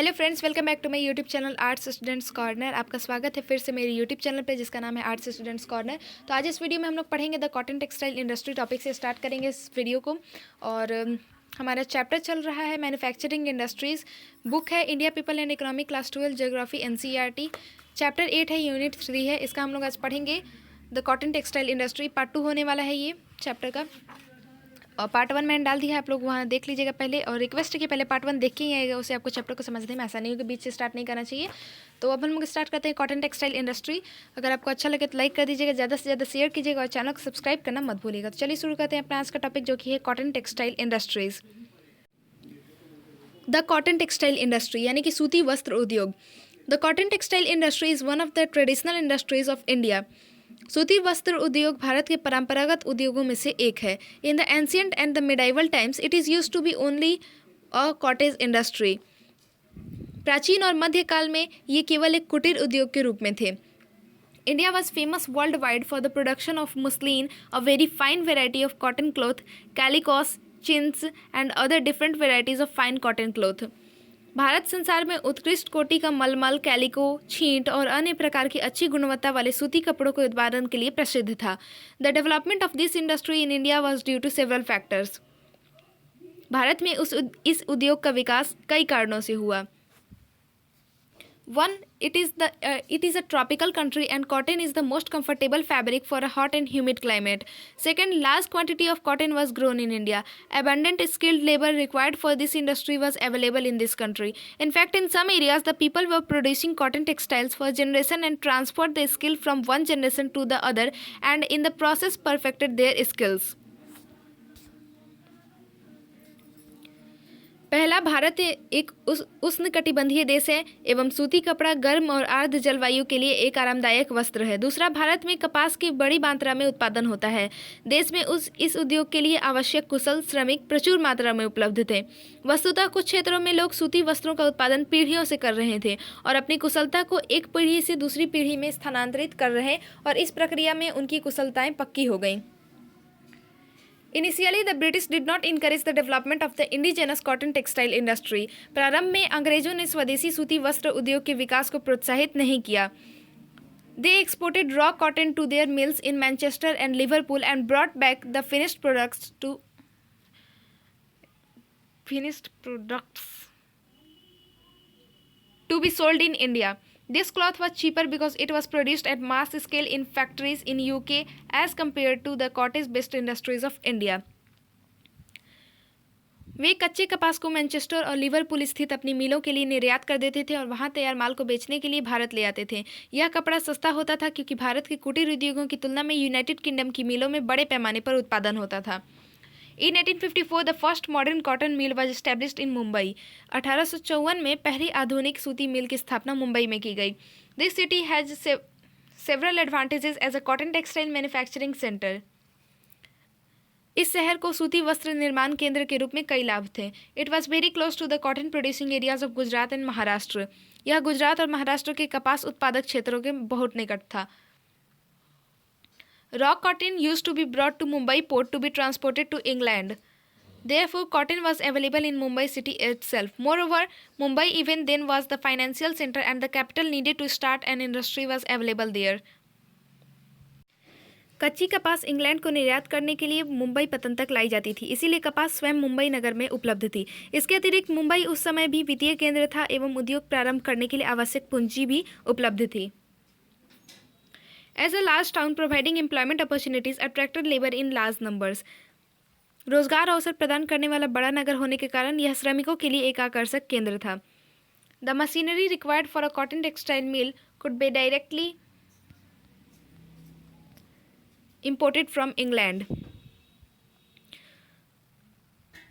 Hello friends, welcome back to my YouTube channel arts students corner. आपका स्वागत है फिर से मेरे यूट्यूब चैनल पे जिसका नाम है आर्ट्स स्टूडेंट्स कॉर्नर। तो आज इस वीडियो में हम लोग पढ़ेंगे the cotton textile industry topic से स्टार्ट करेंगे इस वीडियो को। और हमारा चैप्टर चल रहा है मैन्युफैक्चरिंग इंडस्ट्रीज़। बुक है India people and economy, class 12 geography NCERT। Chapter 8 है, यूनिट 3 है। इसका हम लोग आज पढ़ेंगे the cotton textile industry. Part 2 होने वाला है ये चैप्टर का, और पार्ट 1 मैंने डाल दिया है, आप लोग वहाँ देख लीजिएगा पहले। और रिक्वेस्ट है कि पहले पार्ट 1 देख के ही आएगा, उससे आपको चैप्टर को समझने में आसानी होगी, बीच से स्टार्ट नहीं करना चाहिए। तो अब हम लोग स्टार्ट करते हैं कॉटन टेक्सटाइल इंडस्ट्री। अगर आपको अच्छा लगे तो लाइक कर दीजिएगा, ज़्यादा से ज़्यादा शेयर कीजिएगा और चैनल को सब्सक्राइब करना मत भूलिएगा। तो चलिए शुरू करते हैं अपना आज का टॉपिक, जो कि है cotton textile industries. The cotton textile industry यानी कि सूती वस्त्र उद्योग। The cotton textile industry is one of the traditional industries of India. सूती वस्त्र उद्योग भारत के परंपरागत उद्योगों में से एक है। In the ancient and the medieval times it is used to be only a cottage industry. प्राचीन और मध्यकाल में ये केवल एक कुटीर उद्योग के रूप में थे। India was famous world wide for the production of muslin, a very fine variety of cotton cloth, calicoes, chintz and other different varieties of fine cotton cloth. Bharat संसार में उत्कृष्ट कोटि का मलमल, कैलिको, छींट और अन्य प्रकार की अच्छी गुणवत्ता वाले सूती कपड़ों के उत्पादन के लिए प्रसिद्ध था। The development of this industry in India was due to several factors. भारत में इस उद्योग का विकास कई कारणों से हुआ। 1. It is a tropical country and cotton is the most comfortable fabric for a hot and humid climate. 2. Large quantity of cotton was grown in India. Abundant skilled labor required for this industry was available in this country. In fact, in some areas, the people were producing cotton textiles for generation and transport the skill from one generation to the other, and in the process perfected their skills. पहला, भारत एक उष्णकटिबंधीय देश है एवं सूती कपड़ा गर्म और आर्द्र जलवायु के लिए एक आरामदायक वस्त्र है। दूसरा, भारत में कपास की बड़ी मात्रा में उत्पादन होता है। देश में इस उद्योग के लिए आवश्यक कुशल श्रमिक प्रचुर मात्रा में उपलब्ध थे। वस्तुतः कुछ क्षेत्रों में लोग सूती वस्त्रों का उत्पादन पीढ़ियों से कर रहे थे और अपनी कुशलता को एक पीढ़ी से दूसरी पीढ़ी में स्थानांतरित कर रहे, और इस प्रक्रिया में उनकी कुशलताएं पक्की हो गईं। Initially, the British did not encourage the development of the indigenous cotton textile industry. प्रारंभ में अंग्रेजों ने स्वदेशी सूती वस्त्र उद्योग के विकास को प्रोत्साहित नहीं किया। They exported raw cotton to their mills in Manchester and Liverpool and brought back the finished products to be sold in India. This cloth was cheaper because it was produced at mass scale in factories in UK as compared to the cottage-based industries of India. वे कच्चे कपास को Manchester और Liverpool स्थित अपनी मिलों के लिए निर्यात कर देते थे और वहां तैयार माल को बेचने के लिए भारत ले आते थे। यह कपड़ा सस्ता होता था क्योंकि भारत के कुटीर उद्योगों की तुलना में यूनाइटेड किंगडम की मिलों में बड़े पैमाने पर उत्पादन होता था। In 1854, the first modern cotton mill was established in Mumbai. 1854 में पहली आधुनिक सूती मिल की स्थापना मुंबई में की गई। This city has several advantages as a cotton textile manufacturing center. इस शहर को सूती वस्त्र निर्माण केंद्र के रूप में कई लाभ थे। It was very close to the cotton producing areas of Gujarat and Maharashtra. यह गुजरात और महाराष्ट्र के कपास उत्पादक क्षेत्रों के बहुत निकट था। Raw cotton used to be brought to Mumbai port to be transported to England. Therefore, cotton was available in Mumbai city itself. Moreover, Mumbai even then was the financial center and the capital needed to start an industry was available there. कच्ची कपास England को निर्यात करने के लिए मुंबई पतन तक लाई जाती थी, इसीलिए कपास स्वयं मुंबई नगर में उपलब्ध थी। इसके अतिरिक्त मुंबई उस समय भी वित्तीय केंद्र था एवं उद्योग प्रारंभ करने के लिए आवश्यक पूंजी भी उपलब्ध थी। As a large town providing employment opportunities attracted labor in large numbers. रोजगार अवसर प्रदान करने वाला बड़ा नगर होने के कारण यह श्रमिकों के लिए एक आकर्षक केंद्र था। The machinery required for a cotton textile mill could be directly imported from England.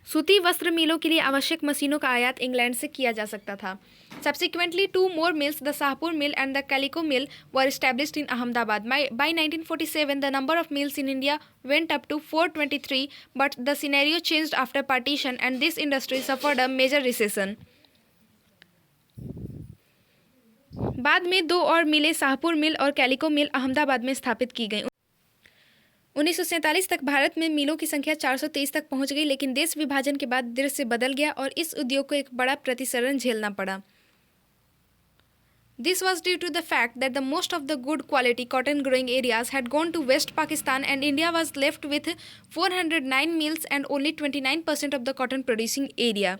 सूती वस्त्र मिलों के लिए आवश्यक मशीनों का आयात इंग्लैंड से किया जा सकता था। Subsequently, 2 more mills, the Sahapur mill and the Calico mill, were established in Ahmedabad. By 1947, the number of mills in India went up to 423, but the scenario changed after partition and this industry suffered a major recession. बाद में 2 और मिलें शाहपुर मिल और calico मिल अहमदाबाद में स्थापित की गईं। 1947 तक भारत में मिलों की संख्या 423 तक पहुंच गई, लेकिन देश विभाजन के बाद दृश्य बदल गया और इस उद्योग को एक बड़ा प्रतिसरण झेलना पड़ा। This was due to the fact that the most of the good quality cotton growing areas had gone to West Pakistan and India was left with 409 mills and only 29% of the cotton producing area.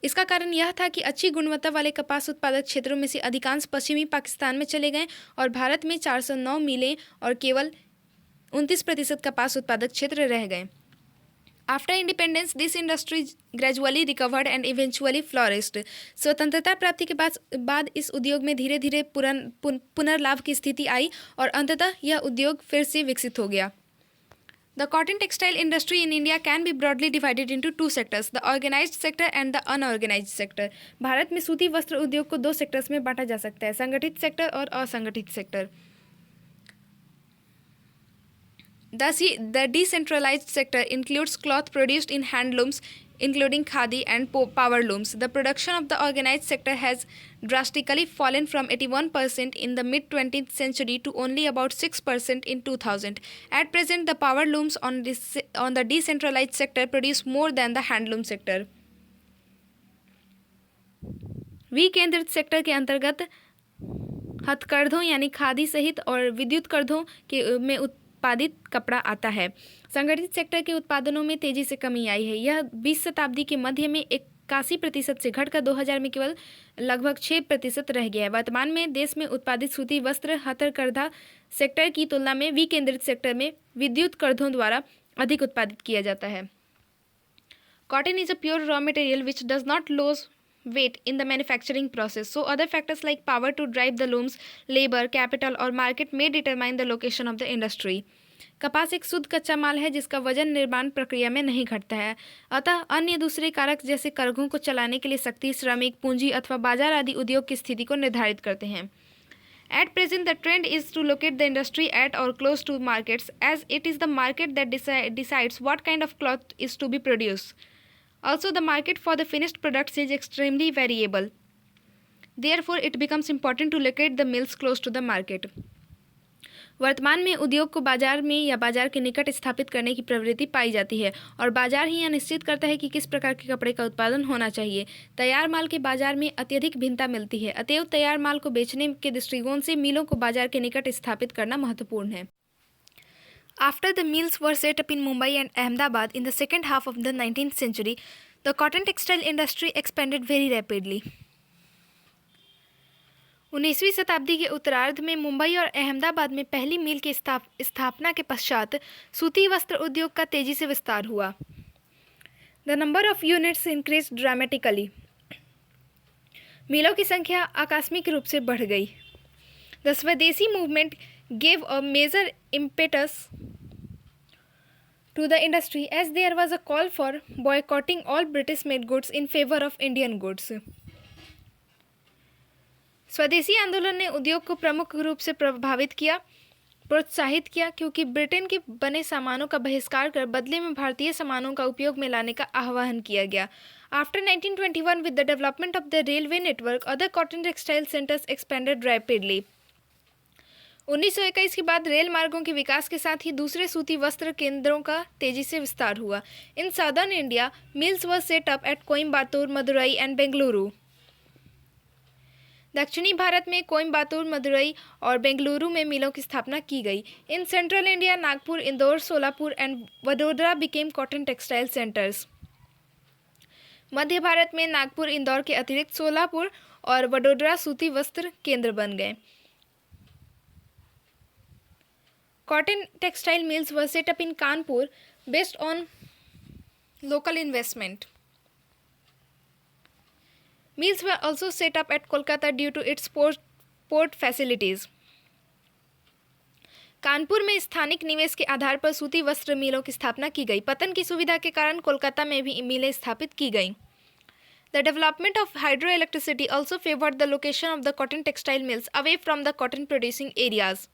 इसका कारण यह था कि अच्छी गुणवत्ता वाले कपास उत्पादक क्षेत्रों में से अधिकांश पश्चिमी पाकिस्तान में चले गए और भारत में 409 मिलें और केवल 29% कपास उत्पादक क्षेत्र रह गए. After independence, this industry gradually recovered and eventually flourished. स्वतंत्रता प्राप्ति के बाद इस उद्योग में धीरे धीरे पुनर्लाभ की स्थिति आई और अंततः यह उद्योग फिर से विकसित हो गया. The cotton textile industry in India can be broadly divided into two sectors, the organized sector and the unorganized sector. Bharat में सूती वस्त्र उद्योग को दो सेक्टर्स में बांटा जा सकता है, संगठित सेक्टर और असंगठित sector. The decentralized sector includes cloth produced in handlooms, including khadi and power looms. The production of the organized sector has drastically fallen from 81% in the mid-20th century to only about 6% in 2000. At present, the power looms on the decentralized sector produce more than the handloom sector. विकेंद्रित sector के अंतर्गत हथकरघों यानी खादी सहित और विद्युत करघों में उत्पादित कपड़ा आता है. संगठित सेक्टर के उत्पादनों में तेजी से कमी आई है. यह 20 शताब्दी के मध्य में 81% से घटकर 2000 में केवल लगभग 6% रह गया है. वर्तमान में देश में उत्पादित सूती वस्त्र हथकरघा सेक्टर की तुलना में विकेंद्रित सेक्टर में विद्युत करघों द्वारा अधिक उत्पादित किया जाता है. Cotton is a pure raw material which does not lose weight in the manufacturing process. So other factors like power to drive the looms, labor, capital और market may determine the location of the industry. कपास एक शुद्ध कच्चा माल है जिसका वजन निर्माण प्रक्रिया में नहीं घटता है. अतः अन्य दूसरे कारक जैसे करघों को चलाने के लिए शक्ति, श्रमिक, पूंजी अथवा बाजार आदि उद्योग की स्थिति को निर्धारित करते हैं. At present, the trend is to locate the industry at or close to markets, as it is the market that decides what kind of cloth is to be produced. Also, the market for the finished products is extremely variable. Therefore, it becomes important to locate the mills close to the market. वर्तमान में उद्योग को बाजार में या बाजार के निकट स्थापित करने की प्रवृत्ति पाई जाती है और बाजार ही यह निश्चित करता है कि किस प्रकार के कपड़े का उत्पादन होना चाहिए. तैयार माल के बाजार में अत्यधिक भिन्नता मिलती है. अतएव तैयार माल को बेचने के दृष्टिकोण से मिलों को बाजार के निकट स्थापित करना महत्वपूर्ण है. After the mills were set up in Mumbai and Ahmedabad in the second half of the 19th century, the cotton textile industry expanded very rapidly. 19वीं शताब्दी के उत्तरार्ध में मुंबई और अहमदाबाद में पहली मिल की स्थापना के पश्चात सूती वस्त्र उद्योग का तेजी से विस्तार हुआ. The number of units increased dramatically. मिलों की संख्या आकस्मिक रूप से बढ़ गई. The स्वदेशी movement gave a major impetus to the industry as there was a call for boycotting all British made goods in favor of Indian goods. स्वदेशी आंदोलन ने उद्योग को प्रमुख रूप से प्रोत्साहित किया क्योंकि ब्रिटेन के बने सामानों का बहिष्कार कर बदले में भारतीय सामानों का उपयोग में लाने का आह्वान किया गया. After 1921, with the development of the railway network, other cotton textile centers expanded rapidly. 1921 के बाद रेल मार्गों के विकास के साथ ही दूसरे सूती वस्त्र केंद्रों का तेजी से विस्तार हुआ. इन southern India, mills were set up at Coimbatore, Madurai and Bengaluru. दक्षिणी भारत में कोयम्बटूर, मदुरई और बेंगलुरु में मिलों की स्थापना की गई. In central India, Nagpur, Indore, Solapur and Vadodara became cotton textile centres. मध्य भारत में नागपुर, इंदौर के अतिरिक्त सोलापुर और वडोदरा सूती वस्त्र केंद्र बन गए. Cotton textile mills were set up in Kanpur based on local investment. Mills were also set up at Kolkata due to its port facilities. Kanpur में स्थानिक निवेश के आधार पर सूती वस्त्र मिलों की स्थापना की गई. पतन की सुविधा के कारण कोलकाता में भी मिलें स्थापित की गईं. The development of hydroelectricity also favored the location of the cotton textile mills away from the cotton producing areas.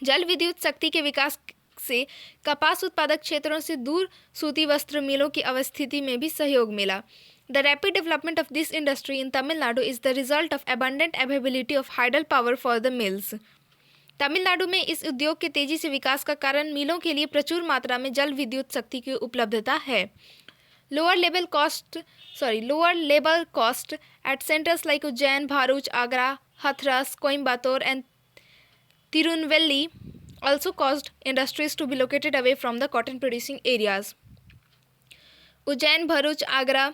जल विद्युत शक्ति के विकास से कपास उत्पादक क्षेत्रों से दूर सूती वस्त्र मिलों की अवस्थिति में भी सहयोग मिला. The rapid development of this industry in Tamil Nadu is the result of abundant availability of hydel power for the mills. Tamil Nadu में इस उद्योग के तेजी से विकास का कारण मिलों के लिए प्रचुर मात्रा में जल विद्युत शक्ति की उपलब्धता है. lower labor cost at centers like Ujjain, Bharuch, Agra, Hathras, Coimbatore, and Tirunelveli also caused industries to be located away from the cotton producing areas. Ujjain, Bharuch, Agra,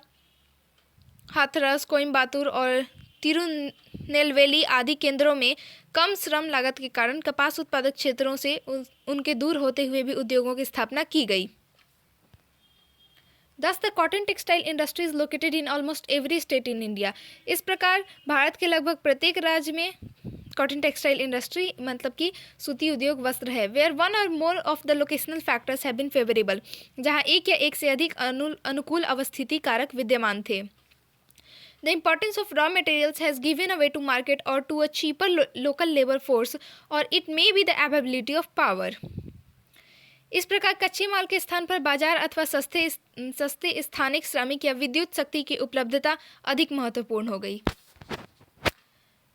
Hathras, कोइम्बातूर और तिरुनेलवेली आदि केंद्रों में कम श्रम लागत के कारण कपास उत्पादक क्षेत्रों से उनके दूर होते हुए भी उद्योगों की स्थापना की गई. Thus, the cotton textile industry is located in almost every state in India. इस प्रकार भारत के लगभग प्रत्येक राज्य में कॉटन टेक्सटाइल इंडस्ट्री मतलब कि सूती उद्योग वस्त्र है. Where one or more of the locational factors have been favourable, जहां एक या एक से अधिक अनुकूल अवस्थिति कारक विद्यमान थे. The importance of raw materials has given a way to market or to a cheaper local labor force, or it may be the availability of power. इस प्रकार कच्चे माल के स्थान पर बाजार अथवा सस्ते स्थानिक श्रमिक या विद्युत शक्ति की उपलब्धता अधिक महत्वपूर्ण हो गई.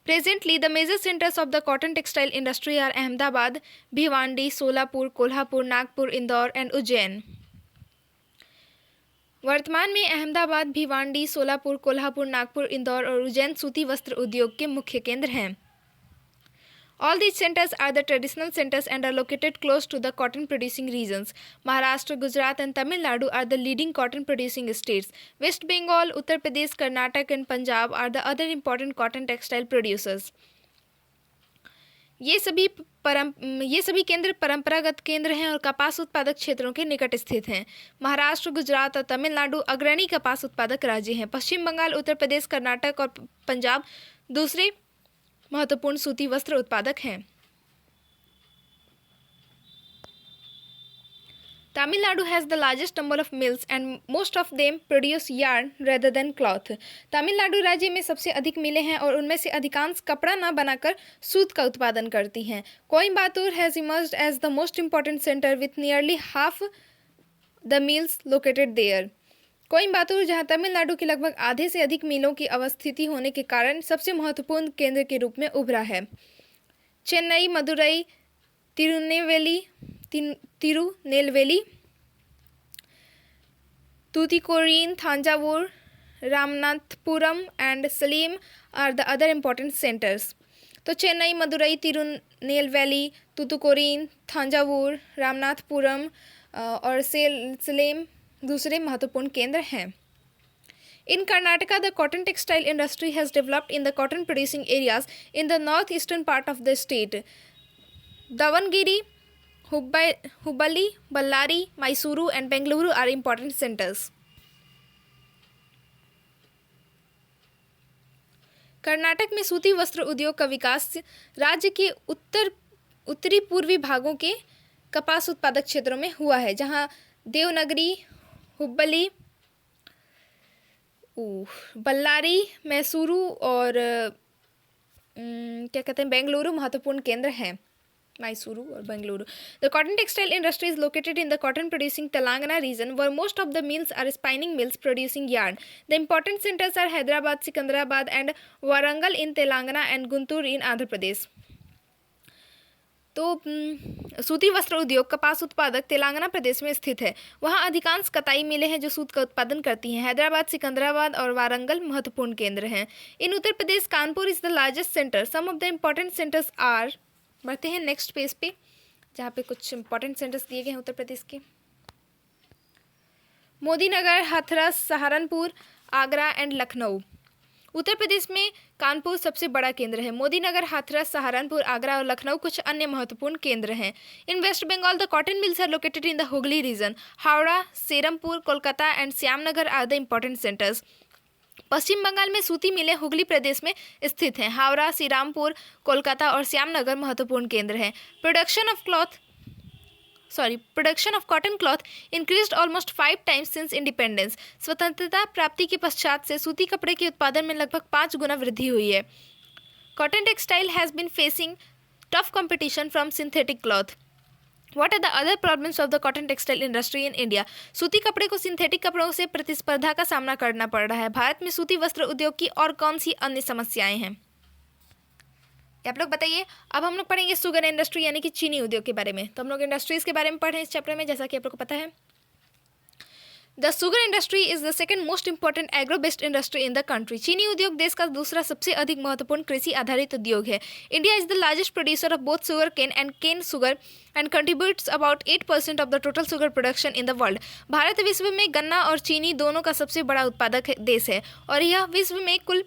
Presently, the major centers of the cotton textile industry are Ahmedabad, Bhiwandi, Solapur, Kolhapur, Nagpur, Indore, and Ujjain. वर्तमान में अहमदाबाद, भिवांडी, सोलापुर, कोल्हापुर, नागपुर, इंदौर और उज्जैन सूती वस्त्र उद्योग के मुख्य केंद्र हैं. All these centers are the traditional centers and are located close to the cotton producing regions. Maharashtra, Gujarat and Tamil Nadu are the leading cotton producing states. West Bengal, Uttar Pradesh, Karnataka and Punjab are the other important cotton textile producers. ये सभी केंद्र परंपरागत केंद्र हैं और कपास उत्पादक क्षेत्रों के निकट स्थित हैं. महाराष्ट्र, गुजरात और तमिलनाडु अग्रणी कपास उत्पादक राज्य हैं. पश्चिम बंगाल, उत्तर प्रदेश, कर्नाटक और पंजाब दूसरे महत्वपूर्ण सूती वस्त्र उत्पादक हैं. Tamil Nadu has the largest number of mills and most of them produce yarn rather than cloth. Tamil Nadu राज्य में सबसे अधिक मिलें हैं और उनमें से अधिकांश कपड़ा न बनाकर सूत का उत्पादन करती हैं. कोइम्बातूर has emerged as the most important center with nearly half the mills located there. कोइम्बातूर जहां तमिलनाडु की लगभग आधे से अधिक मिलों की अवस्थिति होने के कारण सबसे महत्वपूर्ण केंद्र के रूप में उभरा है. Chennai, Madurai, Tirunelveli, Tuticorin, थांजावुर, Ramanathapuram and Salem are the other important centers. तो चेन्नई, मदुरई, तिरुनेलवेली, तूतीकोरिन, थांजावुर, रामनाथपुरम और सलेम दूसरे महत्वपूर्ण केंद्र हैं. In Karnataka, the cotton textile industry has developed in the cotton producing areas in the northeastern part of the state. Davangere, Hubballi, Ballari, Mysuru and Bengaluru are important centers. Karnataka में सूती वस्त्र उद्योग का विकास राज्य के उत्तरी पूर्वी भागों के कपास उत्पादक क्षेत्रों में हुआ है, जहां देवनगरी, हुब्बली, बल्लारी, मैसूरू और बेंगलुरु महत्वपूर्ण केंद्र हैं. मैसूरू और Bengaluru. The cotton textile industry is located in the cotton producing Telangana region where most of the mills are spinning mills producing yarn. The important centers are Hyderabad, Secunderabad and Warangal in Telangana and Guntur in Andhra Pradesh. तो सूती वस्त्र उद्योग कपास उत्पादक तेलंगाना प्रदेश में स्थित है. वहाँ अधिकांश कताई मिलें हैं जो सूत का उत्पादन करती हैं. हैदराबाद, सिकंदराबाद और वारंगल महत्वपूर्ण केंद्र हैं. In Uttar Pradesh Kanpur is the largest centre. Some of the important centres are. बढ़ते हैं नेक्स्ट पेज पे जहाँ पे कुछ इंपॉर्टेंट सेंटर्स दिए गए हैं उत्तर प्रदेश के. मोदीनगर, हाथरस, सहारनपुर, आगरा एंड लखनऊ. उत्तर प्रदेश में कानपुर सबसे बड़ा केंद्र है. मोदीनगर, हाथरस, सहारनपुर, आगरा और लखनऊ कुछ अन्य महत्वपूर्ण केंद्र हैं. In West Bengal the cotton mills are located in the Hooghly region. Howrah, Serampore, Kolkata and Shyamnagar are the important centres. Paschim Bangal में सूती मिलें हुगली प्रदेश में स्थित हैं. हावड़ा, श्रीरामपुर, कोलकाता और श्यामनगर महत्वपूर्ण केंद्र हैं. Production of cotton cloth increased almost 5 times since independence. स्वतंत्रता प्राप्ति के पश्चात से सूती कपड़े के उत्पादन में लगभग 5 गुना वृद्धि हुई है. Cotton textile has been facing tough competition from synthetic cloth. What are the other problems of the cotton textile industry in India? सूती कपड़े को सिंथेटिक कपड़ों से प्रतिस्पर्धा का सामना करना पड़ रहा है. भारत में सूती वस्त्र उद्योग की और कौन सी अन्य समस्याएं हैं, आप लोग बताइए. अब हम लोग पढ़ेंगे शुगर इंडस्ट्री यानी कि चीनी उद्योग के बारे में. तो हम लोग इंडस्ट्रीज के बारे में पढ़े इस चैप्टर में, जैसा कि आप लोग को पता है. The sugar industry is the second most important agro based industry in the country. चीनी उद्योग देश का दूसरा सबसे अधिक महत्वपूर्ण कृषि आधारित उद्योग है। India is the largest producer of both sugar cane and cane sugar and contributes about 8% of the total sugar production in the world. भारत विश्व में गन्ना और चीनी दोनों का सबसे बड़ा उत्पादक देश है और यह विश्व में कुल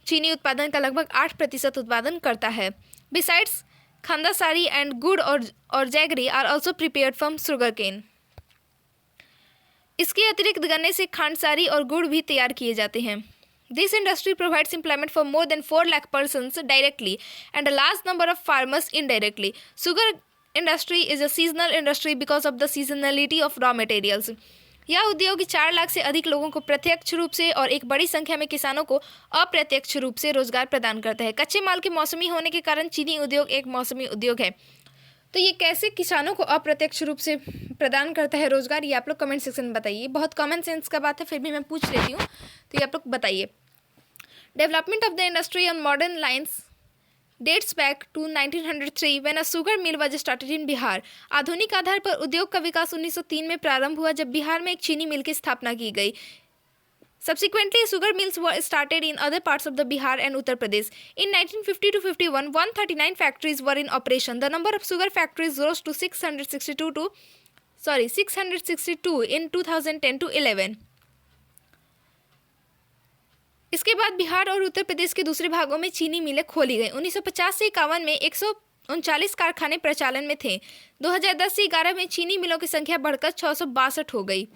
चीनी उत्पादन का लगभग 8% उत्पादन करता है। Besides खांदासारी and gur or jaggery are also prepared from sugar cane. इसके अतिरिक्त गन्ने से खांडसारी और गुड़ भी तैयार किए जाते हैं। This industry provides employment for more than 4 lakh persons directly and a large number of farmers indirectly. Sugar industry is a seasonal industry because of the seasonality of raw materials. यह उद्योग 4 लाख से अधिक लोगों को प्रत्यक्ष रूप से और एक बड़ी संख्या में किसानों को अप्रत्यक्ष रूप से रोजगार प्रदान करता है। कच्चे माल के मौसमी होने के कारण चीनी उद्योग एक मौसमी उद्योग है। तो ये कैसे किसानों को अप्रत्यक्ष रूप से प्रदान करता है रोजगार, ये आप लोग कमेंट सेक्शन में बताइए। बहुत कॉमन सेंस का बात है, फिर भी मैं पूछ लेती हूँ, तो ये आप लोग बताइए। Development of the industry on modern lines dates back to 1903 when a sugar mill was started in Bihar. आधुनिक आधार पर उद्योग का विकास 1903 में प्रारंभ हुआ जब बिहार में एक चीनी मिल की स्थापना की गई। Subsequently, sugar mills were started in other parts of the Bihar and Uttar Pradesh. In 1950 to 51, 139 factories were in operation. The number of sugar factories rose to 662 in 2010 to 11. इसके बाद बिहार और उत्तर प्रदेश के दूसरे भागों में चीनी मिलें खोली गई। 1950 से 51 में 139 कारखाने प्रचालन में थे। 2010 से 11 में चीनी मिलों की संख्या बढ़कर 662 हो गई।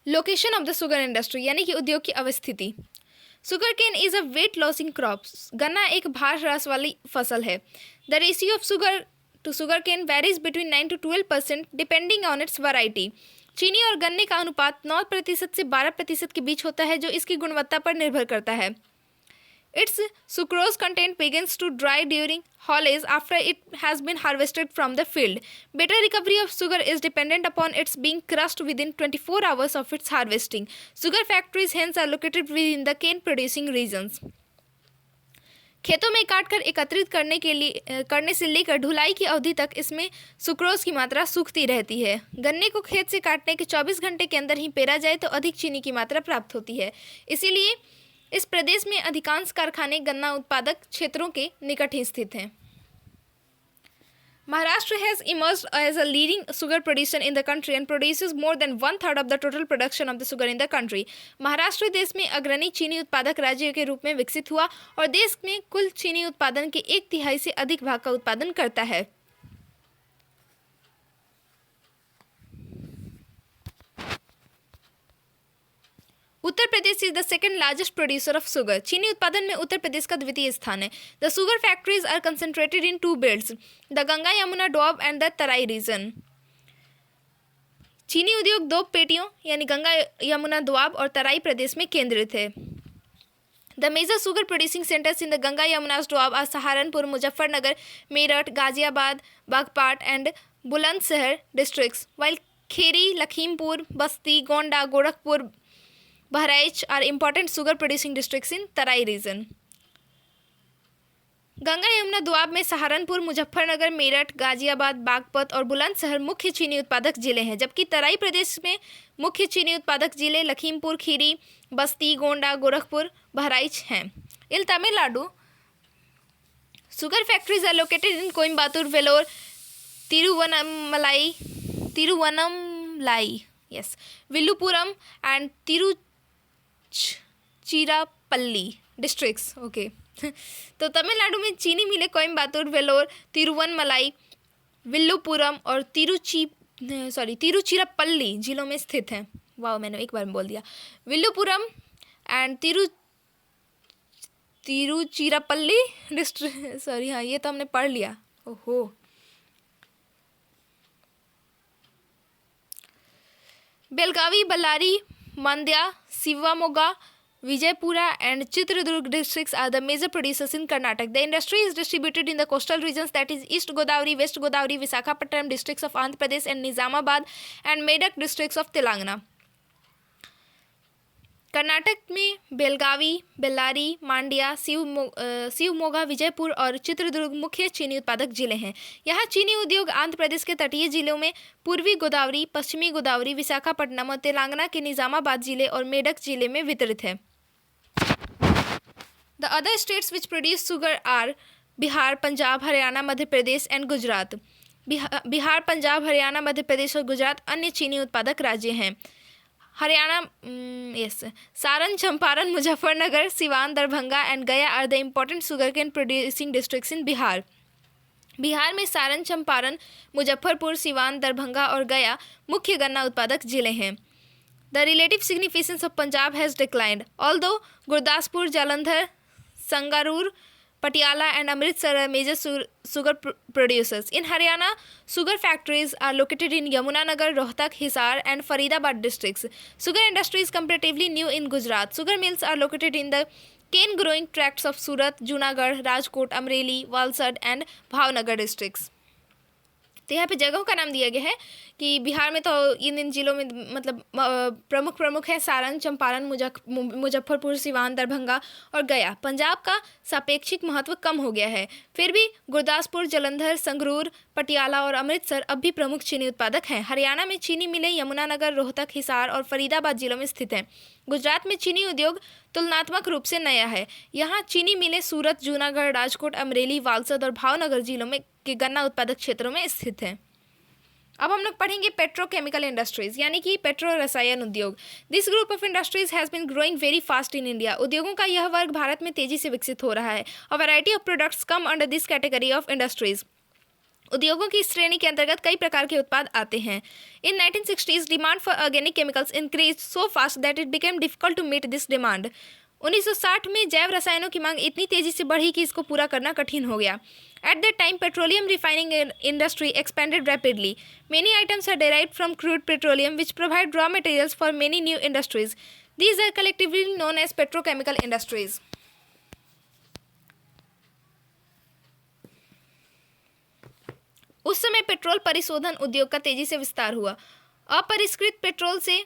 Location of the sugar industry यानी कि उद्योग की अवस्थिति। Sugar cane is a weight losing crops. गन्ना एक भार ह्रास वाली फसल है। The ratio of sugar to sugar cane varies between 9 to 12% depending on its variety. चीनी और गन्ने का अनुपात 9% से 12% के बीच होता है जो इसकी गुणवत्ता पर निर्भर करता है। Its sucrose content begins to dry during haulage after it has been harvested from the field. Better recovery of sugar is dependent upon its being crushed within 24 hours of its harvesting. Sugar factories hence are located within the cane producing regions. खेतों में काटकर एकत्रित करने से लेकर ढुलाई की अवधि तक इसमें सुक्रोज की मात्रा सूखती रहती है। गन्ने को खेत से काटने के 24 घंटे के अंदर ही पेरा जाए तो अधिक चीनी की मात्रा प्राप्त होती है। इसीलिए इस प्रदेश में अधिकांश कारखाने गन्ना उत्पादक क्षेत्रों के निकट ही स्थित हैं। Maharashtra has emerged as a leading sugar producer in the country and produces more than 1/3 of the total production of the sugar in the country. Maharashtra देश में अग्रणी चीनी उत्पादक राज्य के रूप में विकसित हुआ और देश में कुल चीनी उत्पादन के 1/3 से अधिक भाग का उत्पादन करता है। Uttar Pradesh is the second largest producer of sugar. चीनी उत्पादन में उत्तर प्रदेश का द्वितीय स्थान है। The sugar factories are concentrated in 2 belts, the Ganga Yamuna Doab and the Terai region. चीनी उद्योग 2 पेटियों यानी गंगा यमुना दोआब और तराई प्रदेश में केंद्रित है। The major sugar producing centres in the Ganga Yamuna Doab are Saharanpur, Muzaffarnagar, Meerut, Ghaziabad, Baghpat and Bulandshahr districts, while Kheri, Lakhimpur, Basti, Gonda, Gorakhpur, Bahraich are important sugar producing districts in Terai region. Ganga Yamuna Doab में सहारनपुर, मुजफ्फरनगर, मेरठ, गाजियाबाद, बागपत और बुलंदशहर मुख्य चीनी उत्पादक जिले हैं, जबकि तराई प्रदेश में मुख्य चीनी उत्पादक जिले लखीमपुर खीरी, बस्ती, गोंडा, गोरखपुर, बहराइच हैं। In Tamil Nadu sugar factories are located in Coimbatore, Vellore, Tiruvannamalai, yes, Villupuram and Tiruchirappalli districts. Okay तो तमिलनाडु में चीनी मिलें कोयम्बटूर, वेलोर, तिरुवनमलाई, विल्लुपुरम और तिरुचिरापल्ली जिलों में स्थित हैं। वाह, मैंने एक बार में बोल दिया। Villupuram and Tiruchirappalli district, sorry, हाँ ये तो हमने पढ़ लिया। ओहो, Belagavi, Ballari, Mandya, Shivamogga, Vijaypura and Chitradurg districts are the major producers in Karnataka. The industry is distributed in the coastal regions, that is East Godavari, West Godavari, Visakhapatnam districts of Andhra Pradesh and Nizamabad and Medak districts of Telangana. Karnataka में बेलगावी, बेल्लारी, मांड्या, शिवमोगा, विजयपुर और चित्रदुर्ग मुख्य चीनी उत्पादक जिले हैं। यहाँ चीनी उद्योग आंध्र प्रदेश के तटीय जिलों में पूर्वी गोदावरी, पश्चिमी गोदावरी, विशाखापट्टनम और तेलंगाना के निजामाबाद जिले और मेडक जिले में वितरित है। The other states which produce sugar are Bihar, Punjab, Haryana, Madhya Pradesh and Gujarat. Bihar, Punjab, Haryana, Madhya Pradesh और गुजरात अन्य चीनी उत्पादक राज्य हैं। Haryana, Saran, Champaran, Muzaffarnagar, Siwan, Darbhanga and Gaya are the important sugar cane producing districts in Bihar. Bihar में सारण, चंपारण, मुजफ्फरपुर, सिवान, दरभंगा और गया मुख्य गन्ना उत्पादक जिले हैं। The relative significance of Punjab has declined although Gurdaspur, Jalandhar, Sangrur, Patiala and Amritsar are major sugar producers. In Haryana, sugar factories are located in Yamunanagar, Rohtak, Hisar and Faridabad districts. Sugar industry is comparatively new in Gujarat. Sugar mills are located in the cane growing tracts of Surat, Junagadh, Rajkot, Amreli, Valsad and Bhavnagar districts. तो यहाँ पे जगहों का नाम दिया गया है कि बिहार में तो इन जिलों में मतलब प्रमुख है सारण, चंपारण, मुजफ्फरपुर, सिवान, दरभंगा और गया। पंजाब का सापेक्षिक महत्व कम हो गया है, फिर भी गुरदासपुर, जालंधर, संगरूर, पटियाला और अमृतसर अब भी प्रमुख चीनी उत्पादक हैं। हरियाणा में चीनी मिलें यमुनानगर, रोहतक, हिसार और फरीदाबाद जिलों में स्थित हैं। गुजरात में चीनी उद्योग तुलनात्मक रूप से नया है। यहाँ चीनी मिलें सूरत, जूनागढ़, राजकोट, अमरेली, वालसद और भावनगर जिलों में के गन्ना उत्पादक क्षेत्रों में स्थित है। अब हम लोग पढ़ेंगे पेट्रोकेमिकल इंडस्ट्रीज यानी कि पेट्रो रसायन उद्योग। This group of industries has been growing very fast in India. उद्योगों का यह वर्ग भारत में तेजी से विकसित हो रहा है। A variety of products come under this category of industries. उद्योगों की श्रेणी के अंतर्गत कई प्रकार के उत्पाद आते हैं। In 1960s demand for organic chemicals increase so fast that it became difficult to meet this demand. 1960 में जैव रसायनों की मांग इतनी तेजी से बढ़ी कि इसको पूरा करना कठिन हो गया। At that time, petroleum refining industry expanded rapidly. Many items are derived from crude petroleum, which provide raw materials for many new industries. These are collectively known as petrochemical industries. उस समय पेट्रोल परिशोधन उद्योग का तेजी से विस्तार हुआ। अपरिष्कृत petrol से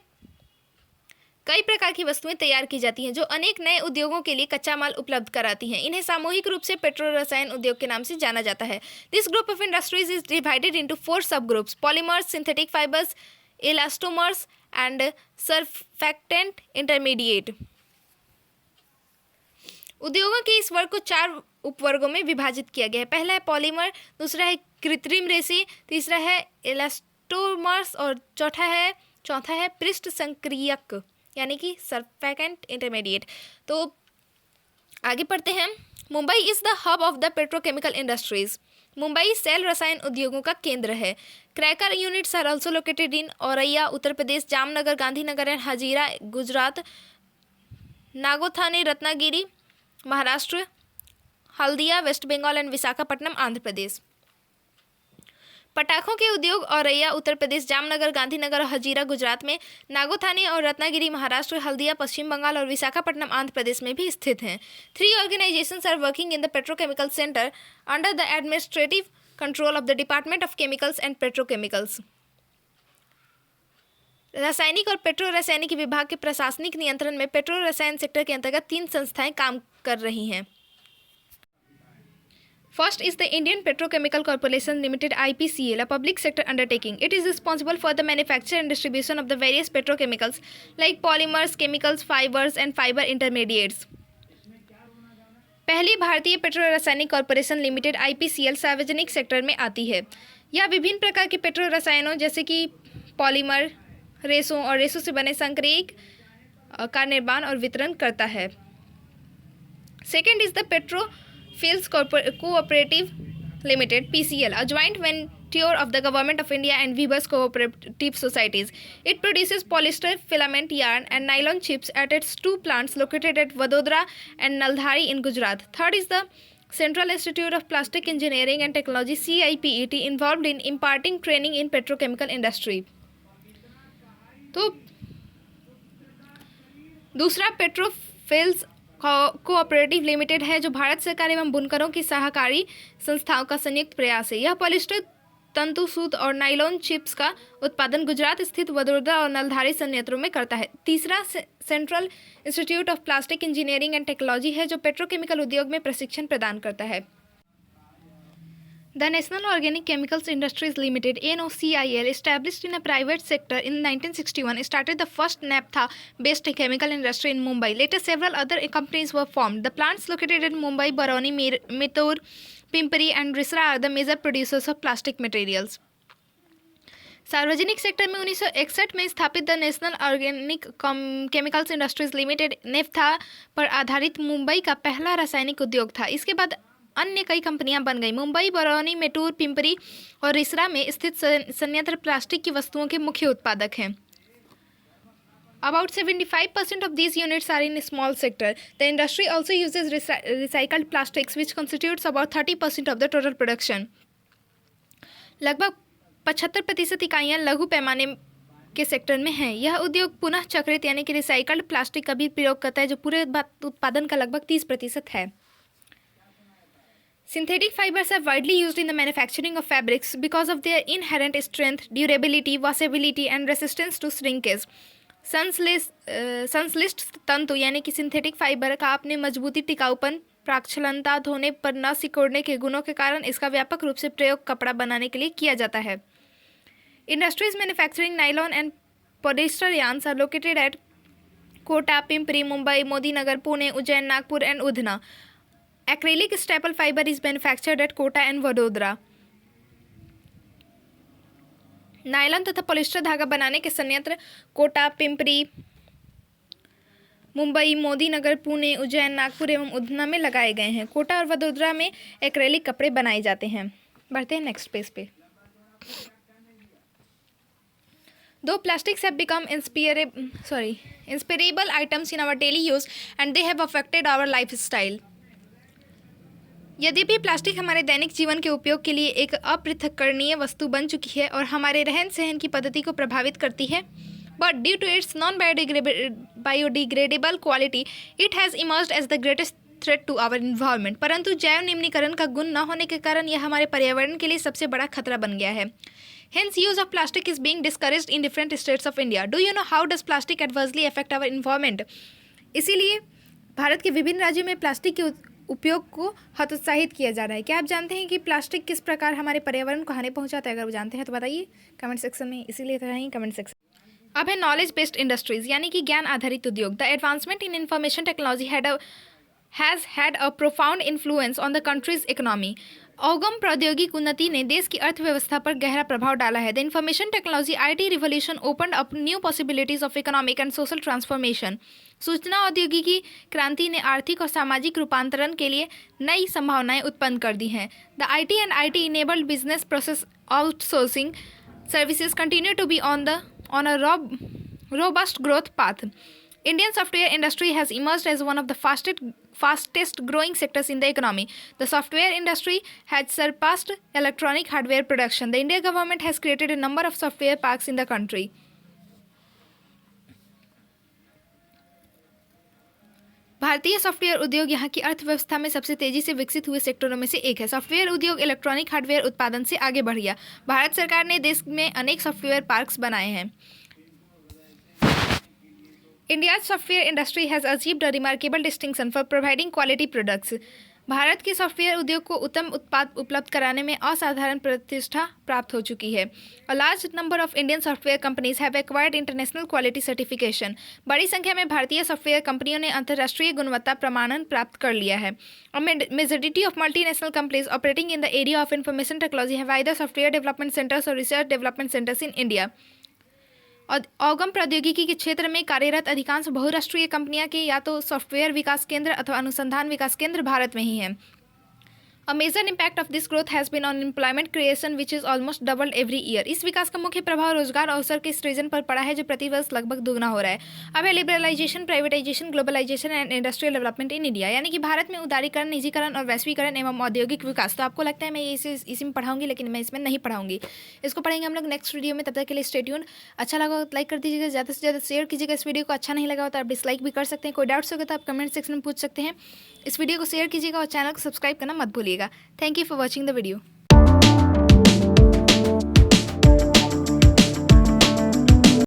कई प्रकार की वस्तुएं तैयार की जाती हैं जो अनेक नए उद्योगों के लिए कच्चा माल उपलब्ध कराती हैं। इन्हें सामूहिक रूप से पेट्रो रसायन उद्योग के नाम से जाना जाता है। This group of industries is divided into 4 सब groups: polymers, synthetic fibres, elastomers and surfactant intermediate. उद्योगों के इस वर्ग को 4 उपवर्गों में विभाजित किया गया है। पहला है पॉलीमर, दूसरा है कृत्रिम रेसे, तीसरा है इलास्टोमर्स और चौथा है पृष्ठ संक्रियक यानी कि सर्फेक्टेंट इंटरमीडिएट। तो आगे पढ़ते हैं। Mumbai is the hub of the petrochemical industries. Mumbai सेल रसायन उद्योगों का केंद्र है। Cracker units are also located in Auraiya Uttar Pradesh, Jamnagar, Gandhinagar and Hazira Gujarat, Nagothane Ratnagiri Maharashtra, Haldia West Bengal and Visakhapatnam Andhra Pradesh. पटाखों के उद्योग औरैया उत्तर प्रदेश, जामनगर, गांधीनगर और हजीरा गुजरात में, नागोथाने और रत्नागिरी महाराष्ट्र, हल्दिया पश्चिम बंगाल और विशाखापट्टनम आंध्र प्रदेश में भी स्थित हैं। 3 organisations are working in the petrochemical centre under the administrative control of the department of chemicals and petrochemicals. रासायनिक और पेट्रो रासायनिक विभाग के प्रशासनिक नियंत्रण में पेट्रो रसायन सेक्टर के अंतर्गत 3 संस्थाएं काम कर रही हैं। First is the Indian Petrochemical Corporation Limited (IPCL), a public sector undertaking. It is responsible for the manufacture and distribution of the various petrochemicals like polymers, chemicals, fibers and fiber intermediates. पहली भारतीय petro रासायनिक corporation limited (IPCL) सार्वजनिक sector में आती है। यह विभिन्न प्रकार के पेट्रो रसायनों जैसे कि पॉलीमर, रेसों और रेसों से बने संक्रियक का निर्माण और वितरण करता है। Second is the petro Fields Cooperative Limited (PCL), a joint venture of the Government of India and Weavers Cooperative Societies. It produces polyester filament yarn and nylon chips at its 2 plants located at Vadodara and Naldhari in Gujarat. Third is the Central Institute of Plastic Engineering and Technology (CIPET), involved in imparting training in petrochemical industry. तो दूसरा पेट्रोफिल्स cooperative limited है जो भारत सरकार एवं बुनकरों की सहकारी संस्थाओं का संयुक्त प्रयास है। यह पॉलिस्टर तंतु, सूत और नायलॉन चिप्स का उत्पादन गुजरात स्थित वडोदरा और नलधारी संयंत्रों में करता है। तीसरा central institute of plastic engineering and technology है, जो पेट्रोकेमिकल उद्योग में प्रशिक्षण प्रदान करता है। The National Organic Chemicals Industries Limited (NOCIL), established in a private sector in 1961, started the first naphtha-based chemical industry in Mumbai. Later, several other companies were formed. The plants located in Mumbai, Barauni, Mettur, Pimpri, and Risra are the major producers of plastic materials. सार्वजनिक sector में 1961 में स्थापित the national organic chemicals industries limited naphtha पर आधारित मुंबई का पहला रासायनिक उद्योग था। इसके बाद अन्य कई कंपनियां बन गई। मुंबई, बरौनी, मेटूर, पिंपरी और रिसरा में स्थित संयंत्र प्लास्टिक की वस्तुओं के मुख्य उत्पादक हैं। About 75% of these units are in small sector. The industry also uses recycled plastics, which constitutes about 30% of the total production. लगभग 75% इकाइयाँ लघु पैमाने के सेक्टर में हैं। यह उद्योग पुनः चक्रित यानी कि रिसाइकल्ड प्लास्टिक का भी प्रयोग करता है, जो पूरे उत्पादन का लगभग 30% है। Synthetic fibers are widely used in the manufacturing of fabrics because of their inherent strength, durability, washability, and resistance to shrinkage. संश्लिष्ट तंतु यानी कि सिंथेटिक फाइबर का अपने मजबूती, टिकाऊपन, प्रक्षालनता, धोने पर न सिकोड़ने के गुणों के कारण इसका व्यापक रूप से प्रयोग कपड़ा बनाने के लिए किया जाता है। Industries manufacturing nylon and polyester yarns are located at Kota, Pimpri, Mumbai, Modinagar, Pune, Ujjain, Nagpur, and Udhna. Acrylic staple fiber is manufactured at Kota and Vadodara. Nylon तथा पॉलिएस्टर धागा बनाने के संयंत्र कोटा, पिंपरी, मुंबई, मोदीनगर, पुणे, उज्जैन, नागपुर एवं उधना में लगाए गए हैं। कोटा और वडोदरा में एक्रेलिक कपड़े बनाए जाते हैं। बढ़ते हैं नेक्स्ट पेज पे। Though plastics have become inspirable items in our daily use and they have affected our lifestyle. यद्यपि प्लास्टिक हमारे दैनिक जीवन के उपयोग के लिए एक अपृथक्करणीय वस्तु बन चुकी है और हमारे रहन सहन की पद्धति को प्रभावित करती है, but due to its non biodegradable quality it has emerged as the greatest threat to our environment. परंतु जैव निम्नीकरण का गुण न होने के कारण यह हमारे पर्यावरण के लिए सबसे बड़ा खतरा बन गया है। Hence, use of plastic is being discouraged in different states of India. Do you know how does plastic adversely affect our environment? इसीलिए भारत के विभिन्न राज्यों में प्लास्टिक के उपयोग को हतोत्साहित किया जा रहा है। क्या आप जानते हैं कि प्लास्टिक किस प्रकार हमारे पर्यावरण को हानि पहुंचाता है? अगर वो जानते हैं तो बताइए कमेंट सेक्शन में, इसीलिए बताइए कमेंट सेक्शन। अब है नॉलेज बेस्ड इंडस्ट्रीज यानी कि ज्ञान आधारित उद्योग। The advancement in information technology has had a profound influence on the country's economy. औगम प्रौद्योगिक उन्नति ने देश की अर्थव्यवस्था पर गहरा प्रभाव डाला है। The information technology IT revolution opened up new possibilities of economic and social transformation. सूचना औद्योगिकी क्रांति ने आर्थिक और सामाजिक रूपांतरण के लिए नई संभावनाएं उत्पन्न कर दी हैं। The IT and IT enabled business process outsourcing services continue to be on a robust growth path. Indian software industry has emerged as one of the fastest growing sectors in the economy. The software industry has surpassed electronic hardware production. The Indian government has created a number of software parks in the country. भारतीय software उद्योग यहाँ की अर्थव्यवस्था में सबसे तेजी से विकसित हुए सेक्टरों में से एक है। सॉफ्टवेयर उद्योग इलेक्ट्रॉनिक हार्डवेयर उत्पादन से आगे बढ़ गया। भारत सरकार ने देश में अनेक सॉफ्टवेयर पार्क्स बनाए हैं। India's software industry has achieved a remarkable distinction for providing quality products. Bharat के सॉफ्टवेयर उद्योग को उत्तम उत्पाद उपलब्ध कराने में असाधारण प्रतिष्ठा प्राप्त हो चुकी है। A large number of Indian software companies have acquired international quality certification. बड़ी संख्या में भारतीय सॉफ्टवेयर कंपनियों ने अंतर्राष्ट्रीय गुणवत्ता प्रमाणन प्राप्त कर लिया है। A majority of multinational companies operating in the area of information technology have either software development centers or research development centers in India. औगम प्रौद्योगिकी के क्षेत्र में कार्यरत अधिकांश बहुराष्ट्रीय कंपनियां के या तो सॉफ्टवेयर विकास केंद्र अथवा अनुसंधान विकास केंद्र भारत में ही हैं। A major impact of this growth has been on employment creation, which is almost doubled every year. इस विकास का मुख्य प्रभाव रोजगार अवसर के सृजन पर पड़ा है, जो प्रतिवर्ष लगभग दुगना हो रहा है। अब है liberalisation, privatisation, globalisation and industrial development in India, यानी कि भारत में उदारीकरण, निजीकरण और वैश्वीकरण एवं औद्योगिक विकास। तो आपको लगता है मैं इसी में पढ़ाऊंगी, लेकिन मैं इसमें नहीं पढ़ाऊंगी। इसको पढ़ेंगे हम लोग नेक्स्ट वीडियो में। तब तक के लिए स्टे ट्यून्ड। अच्छा लगा तो लाइक कर दीजिएगा, ज़्यादा से ज़्यादा शेयर कीजिएगा। इस वीडियो को अच्छा नहीं लगा तो आप डिसलाइक भी कर सकते हैं। कोई डाउट्स होगा तो आप कमेंट सेक्शन में पूछ सकते हैं। इस वीडियो को शेयर कीजिएगा और चैनल को सब्सक्राइब करना मत भूलिएगा। Thank you for watching the video.